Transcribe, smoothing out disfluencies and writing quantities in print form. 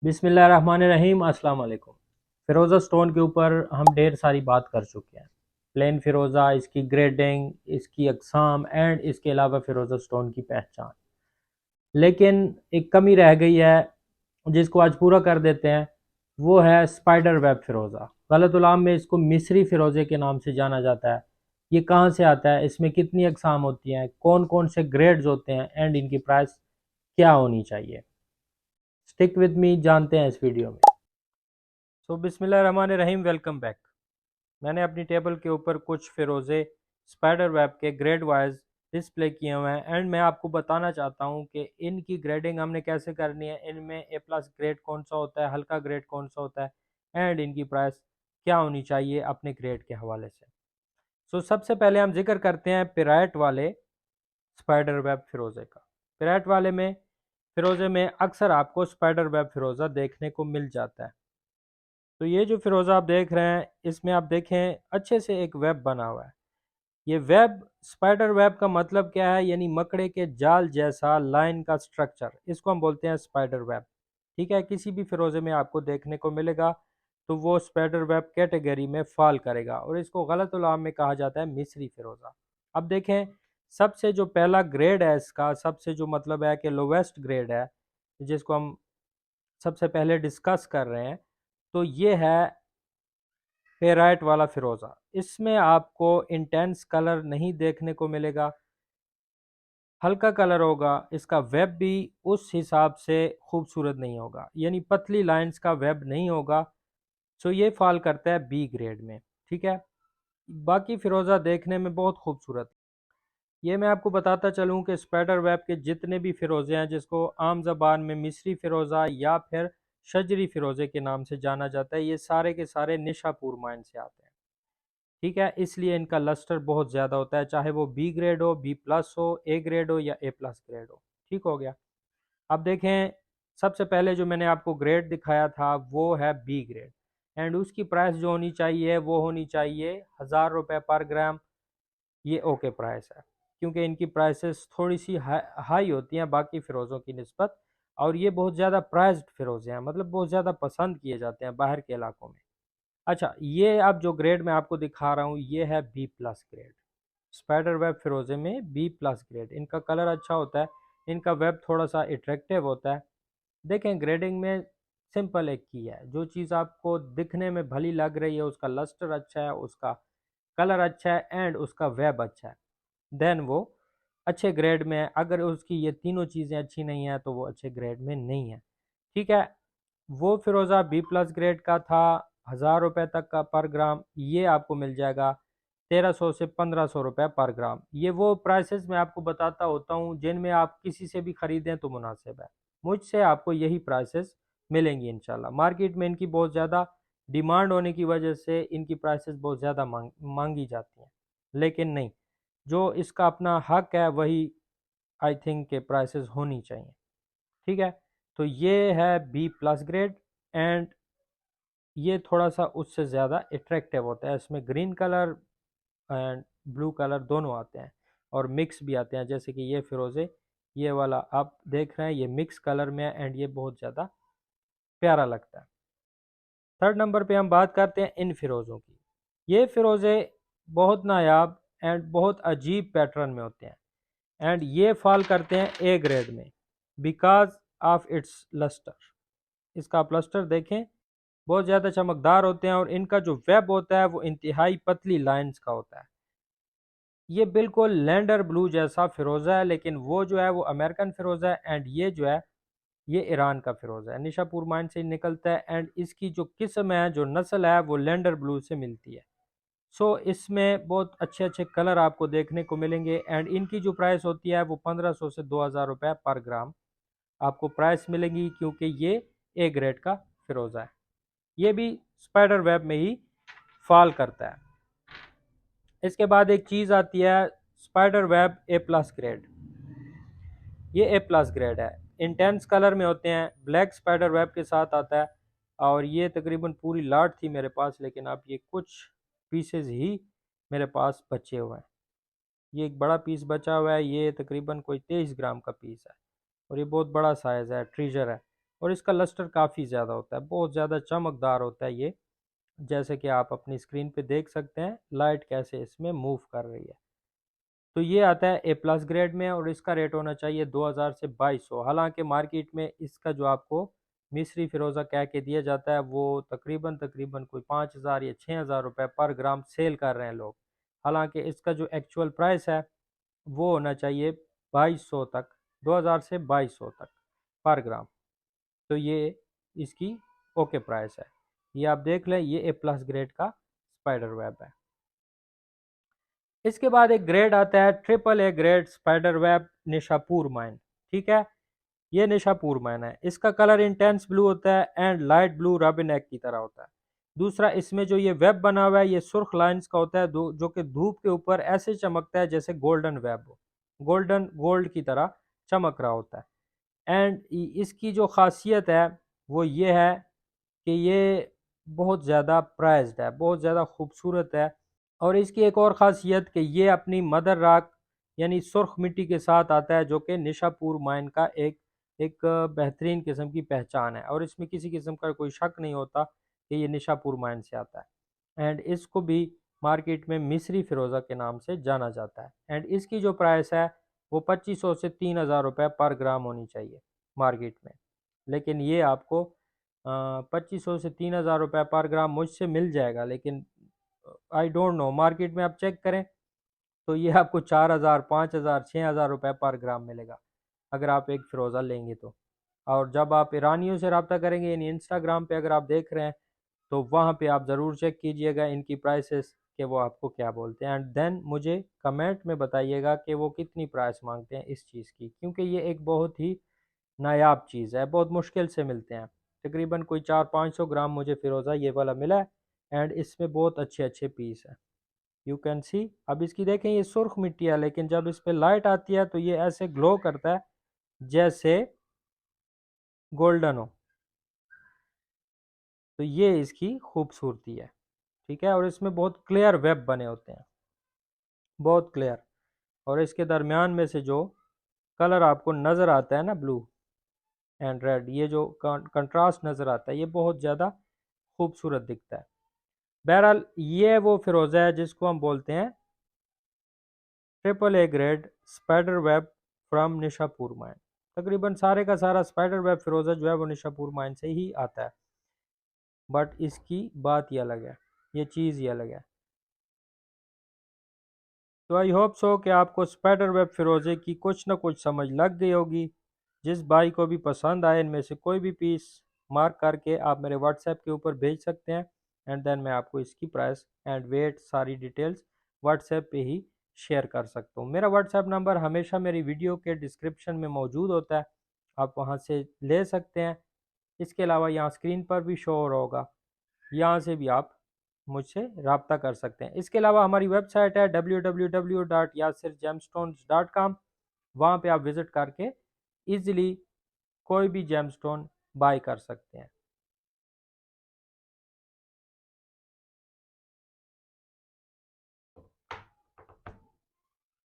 बिस्मिल्लाहिर्रहमानिर्रहीम अस्सलाम वालेकुम। फ़िरोज़ा स्टोन के ऊपर हम ढेर सारी बात कर चुके हैं। प्लेन फ़िरोज़ा, इसकी ग्रेडिंग, इसकी अक़साम एंड इसके अलावा फ़िरोज़ा स्टोन की पहचान। लेकिन एक कमी रह गई है जिसको आज पूरा कर देते हैं, वो है स्पाइडर वेब फ़िरोज़ा। गलतुल-आम में इसको मिस्री फ़िरोज़े के नाम से जाना जाता है। ये कहाँ से आता है, इसमें कितनी अक़साम होती हैं, कौन कौन से ग्रेड्स होते हैं एंड इनकी प्राइस क्या होनी चाहिए। स्टिक विद मी, जानते हैं इस वीडियो में। बिस्मिल्लाहिर्रहमानिर्रहीम, वेलकम बैक। मैंने अपनी टेबल के ऊपर कुछ फ़िरोज़े स्पाइडर वेब के ग्रेड वाइज डिस्प्ले किए हुए हैं एंड मैं आपको बताना चाहता हूं कि इनकी ग्रेडिंग हमने कैसे करनी है, इनमें ए प्लस ग्रेड कौन सा होता है, हल्का ग्रेड कौन सा होता है एंड इनकी प्राइस क्या होनी चाहिए अपने ग्रेड के हवाले से। सबसे पहले हम जिक्र करते हैं पिराइट वाले स्पाइडर वेब फ़िरोज़े का। पिराइट वाले में फ़िरोज़े में अक्सर आपको स्पाइडर वेब फ़िरोज़ा देखने को मिल जाता है। तो ये जो फ़िरोज़ा आप देख रहे हैं, इसमें आप देखें अच्छे से एक वेब बना हुआ है। ये वेब, स्पाइडर वेब का मतलब क्या है, यानी मकड़े के जाल जैसा लाइन का स्ट्रक्चर, इसको हम बोलते हैं स्पाइडर वेब। ठीक है, किसी भी फ़िरोज़े में आपको देखने को मिलेगा तो वो स्पाइडर वेब कैटेगरी में फ़ॉल करेगा और इसको गलतुल-आम में कहा जाता है मिस्री फ़िरोज़ा। अब देखें, सबसे जो पहला ग्रेड है इसका, सबसे जो मतलब है कि लोवेस्ट ग्रेड है, जिसको हम सबसे पहले डिस्कस कर रहे हैं, तो ये है पेराइट वाला फ़िरोज़ा। इसमें आपको इंटेंस कलर नहीं देखने को मिलेगा, हल्का कलर होगा। इसका वेब भी उस हिसाब से खूबसूरत नहीं होगा, यानी पतली लाइंस का वेब नहीं होगा। ये फॉल करता है बी ग्रेड में। ठीक है, बाकी फ़िरोज़ा देखने में बहुत खूबसूरत। ये मैं आपको बताता चलूँ कि स्पाइडर वेब के जितने भी फ़िरोज़े हैं, जिसको आम ज़बान में मिस्री फ़िरोज़ा या फिर शजरी फ़िरोज़े के नाम से जाना जाता है, ये सारे के सारे निशापुर माइन से आते हैं। ठीक है, इसलिए इनका लस्टर बहुत ज़्यादा होता है, चाहे वो बी ग्रेड हो, बी प्लस हो, ए ग्रेड हो या ए प्लस ग्रेड हो। ठीक हो गया। अब देखें, सबसे पहले जो मैंने आपको ग्रेड दिखाया था वो है बी ग्रेड एंड उसकी प्राइस जो होनी चाहिए वो होनी चाहिए 1000 रुपये पर ग्राम। ये ओके प्राइस है, क्योंकि इनकी प्राइसेस थोड़ी सी हाई होती हैं बाकी फ़िरोज़ों की निस्बत, और ये बहुत ज़्यादा प्राइज्ड फ़िरोज़े हैं, मतलब बहुत ज़्यादा पसंद किए जाते हैं बाहर के इलाकों में। अच्छा, ये अब जो ग्रेड मैं आपको दिखा रहा हूँ ये है B plus grade. Spider web फ़िरोज़े में बी प्लस ग्रेड, इनका कलर अच्छा होता है, इनका वेब थोड़ा सा अट्रैक्टिव होता है। देखें, ग्रेडिंग में सिंपल एक की है, जो चीज़ आपको दिखने में भली लग रही है, उसका लस्टर अच्छा है, उसका कलर अच्छा है एंड उसका वेब अच्छा है, देन वो अच्छे ग्रेड में है। अगर उसकी ये तीनों चीज़ें अच्छी नहीं हैं तो वो अच्छे ग्रेड में नहीं है। ठीक है, वो फ़िरोज़ा बी प्लस ग्रेड का था, 1000 रुपये तक का पर ग्राम। ये आपको मिल जाएगा 1300 से 1500 रुपये पर ग्राम। ये वो प्राइसेस मैं आपको बताता होता हूँ जिनमें आप किसी से भी ख़रीदें तो मुनासिब है। मुझसे आपको यही प्राइसेस मिलेंगी इंशाल्लाह। मार्केट में इनकी बहुत ज़्यादा डिमांड होने की वजह से इनकी प्राइसेस बहुत ज़्यादा मांगी जाती हैं, लेकिन नहीं, जो इसका अपना हक है वही आई थिंक के प्राइसेस होनी चाहिए। ठीक है, तो ये है बी प्लस ग्रेड एंड ये थोड़ा सा उससे ज़्यादा अट्रैक्टिव होता है। इसमें green colour and blue colour दोनों आते हैं और मिक्स भी आते हैं, जैसे कि ये फ़िरोज़े, ये वाला आप देख रहे हैं, ये मिक्स कलर में है एंड ये बहुत ज़्यादा प्यारा लगता है। थर्ड नंबर पे हम बात करते हैं इन फ़िरोज़ों की। ये फ़िरोज़े बहुत नायाब एंड बहुत अजीब पैटर्न में होते हैं एंड ये फॉल करते हैं ए ग्रेड में बिकॉज ऑफ इट्स लस्टर। इसका आप लस्टर देखें, बहुत ज़्यादा चमकदार होते हैं और इनका जो वेब होता है वो इंतहाई पतली लाइंस का होता है। ये बिल्कुल लैंडर ब्लू जैसा फ़िरोज़ा है, लेकिन वो जो है वो अमेरिकन फ़िरोज़ा है एंड ये जो है ये ईरान का फ़िरोज़ा है, निशापुर माइन से निकलता है एंड इसकी जो किस्म है, जो नस्ल है, वो लैंडर ब्लू से मिलती है। इसमें बहुत अच्छे अच्छे कलर आपको देखने को मिलेंगे एंड इनकी जो प्राइस होती है वो 1500 से 2000 रुपये पर ग्राम आपको प्राइस मिलेगी, क्योंकि ये ए ग्रेड का फ़िरोज़ा है। ये भी स्पाइडर वेब में ही फॉल करता है। इसके बाद एक चीज़ आती है स्पाइडर वेब ए प्लस ग्रेड। ये ए प्लस ग्रेड है, इंटेंस कलर में होते हैं, ब्लैक स्पाइडर वेब के साथ आता है और ये तकरीबन पूरी लाट थी मेरे पास, लेकिन अब ये कुछ पीसेज ही मेरे पास बचे हुए हैं। ये एक बड़ा पीस बचा हुआ है, ये तकरीबन कोई 23 ग्राम का पीस है और ये बहुत बड़ा साइज़ है, ट्रीजर है। और इसका लस्टर काफ़ी ज़्यादा होता है, बहुत ज़्यादा चमकदार होता है ये, जैसे कि आप अपनी स्क्रीन पे देख सकते हैं लाइट कैसे इसमें मूव कर रही है। तो ये आता है ए प्लस ग्रेड में और इसका रेट होना चाहिए 2000 से 2200। हालांकि मार्केट में इसका जो आपको मिस्री फिरोज़ा कह के दिया जाता है वो तकरीबन तकरीबन कोई 5000 या 6000 रुपये पर ग्राम सेल कर रहे हैं लोग। हालांकि इसका जो एक्चुअल प्राइस है वो होना चाहिए 2200 तक, 2000 से 2200 तक पर ग्राम। तो ये इसकी ओके प्राइस है। ये आप देख लें, ये ए प्लस ग्रेड का स्पाइडर वेब है। इसके बाद एक ग्रेड आता है triple A grade spider web Nishapur mine. ठीक है, ये निशापुर माइन है। इसका कलर इंटेंस ब्लू होता है and light blue robin egg की तरह होता है। दूसरा, इसमें जो ये वेब बना हुआ है ये सुर्ख लाइंस का होता है, जो कि धूप के ऊपर ऐसे चमकता है जैसे गोल्डन वेब हो, गोल्डन गोल्ड की तरह चमक रहा होता है। एंड इसकी जो खासियत है वो ये है कि ये बहुत ज़्यादा प्राइज्ड है, बहुत ज़्यादा खूबसूरत है। और इसकी एक और ख़ासियत कि ये अपनी मदर रॉक यानी सुर्ख मिट्टी के साथ आता है, जो कि निशापुर माइन का एक एक बेहतरीन किस्म की पहचान है। और इसमें किसी किस्म का कोई शक नहीं होता कि ये निशापुर माइन से आता है। एंड इसको भी मार्केट में मिस्री फिरोज़ा के नाम से जाना जाता है। एंड इसकी जो प्राइस है वो 2500 से 3000 रुपये पर ग्राम होनी चाहिए मार्केट में। लेकिन ये आपको 2500 से 3000 रुपये पर ग्राम मुझसे मिल जाएगा, लेकिन आई डोंट नो, मार्केट में आप चेक करें तो ये आपको 4000 5000 6000 रुपये पर ग्राम मिलेगा अगर आप एक फ़िरोज़ा लेंगे तो। और जब आप ईरानियों से रब्ता करेंगे यानी इंस्टाग्राम पे अगर आप देख रहे हैं तो वहाँ पे आप ज़रूर चेक कीजिएगा इनकी प्राइसेस कि वो आपको क्या बोलते हैं। एंड देन मुझे कमेंट में बताइएगा कि वो कितनी प्राइस मांगते हैं इस चीज़ की, क्योंकि ये एक बहुत ही नायाब चीज़ है, बहुत मुश्किल से मिलते हैं। तकरीबन कोई 400-500 ग्राम मुझे फ़िरोज़ा ये वाला मिला है। एंड इसमें बहुत अच्छे अच्छे पीस हैं, यू कैन सी। अब इसकी देखें, ये सुर्ख मिट्टी है, लेकिन जब इस पर लाइट आती है तो ये ऐसे ग्लो करता है जैसे गोल्डन हो। तो ये इसकी खूबसूरती है। ठीक है, और इसमें बहुत क्लियर वेब बने होते हैं, बहुत क्लियर। और इसके दरमियान में से जो कलर आपको नज़र आता है ना, ब्लू एंड रेड, ये जो कंट्रास्ट नज़र आता है ये बहुत ज़्यादा खूबसूरत दिखता है। बहरहाल ये वो फ़िरोज़ा है जिसको हम बोलते हैं triple A grade spider web from Nishapur mine. तकरीबन सारे का सारा स्पाइडर वेब फ़िरोज़ा जो है वो निशापुर माइन से ही आता है, बट इसकी बात ही अलग है, ये चीज़ ही अलग है। तो आई होप सो कि आपको स्पाइडर वेब फ़िरोज़े की कुछ ना कुछ समझ लग गई होगी। जिस भाई को भी पसंद आए इनमें से कोई भी पीस मार्क करके आप मेरे व्हाट्सएप के ऊपर भेज सकते हैं। एंड देन मैं आपको इसकी प्राइस एंड वेट सारी डिटेल्स व्हाट्सएप पे ही शेयर कर सकता हूँ। मेरा व्हाट्सएप नंबर हमेशा मेरी वीडियो के डिस्क्रिप्शन में मौजूद होता है, आप वहाँ से ले सकते हैं। इसके अलावा यहाँ स्क्रीन पर भी शो हो रहा होगा, यहाँ से भी आप मुझसे रब्ता कर सकते हैं। इसके अलावा हमारी वेबसाइट है www.yasirgemstones.com। वहाँ पे आप विज़िट करके ईज़िली कोई भी जेमस्टोन बाय कर सकते हैं।